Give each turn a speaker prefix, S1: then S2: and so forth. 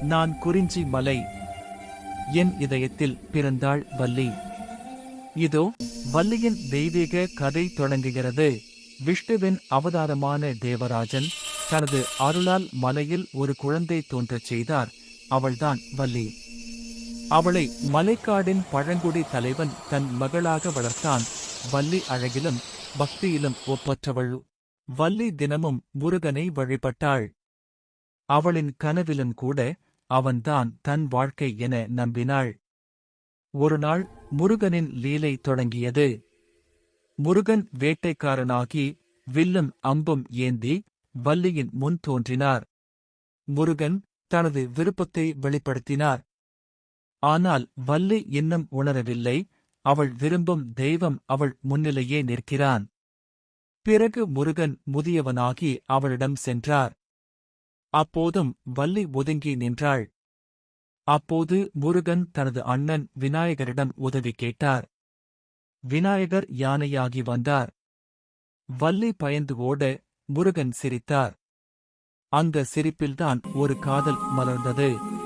S1: நான் குறிஞ்சி மலை. என் இதயத்தில் பிறந்தாள் வள்ளி. இதோ வள்ளியின் தெய்வீக கதை தொடங்குகிறது. விஷ்ணுவின் அவதாரமான தேவராஜன் தனது அருளால் மலையில் ஒரு குழந்தை தோன்றச் செய்தார். அவள்தான் வள்ளி. அவளை மலைக்காடின் பழங்குடி தலைவன் தன் மகளாக வளர்த்தான். வள்ளி அழகிலும் பக்தியிலும் ஒப்பற்றவள். வள்ளி தினமும் முருகனை வழிபட்டாள். அவளின் கனவிலும் கூட அவன்தான் தன் வாழ்க்கை என நம்பினாள். ஒருநாள் முருகனின் லீலை தொடங்கியது. முருகன் வேட்டைக்காரனாகி வில்லும் அம்பும் ஏந்தி வள்ளியின் முன் தோன்றினார். முருகன் தனது விருப்பத்தை வெளிப்படுத்தினார். ஆனால் வள்ளி இன்னும் உணரவில்லை. அவள் விரும்பும் தெய்வம் அவள் முன்னிலையே நிற்கிறான். பிறகு முருகன் முதியவனாகி அவளிடம் சென்றார். அப்போதும் வள்ளி ஒதுங்கி நின்றாள். அப்போது முருகன் தனது அண்ணன் விநாயகரிடம் உதவி கேட்டார். விநாயகர் யானையாகி வந்தார். வள்ளி பயந்து ஓட முருகன் சிரித்தார். அந்த சிரிப்பில்தான் ஒரு காதல் மலர்ந்தது.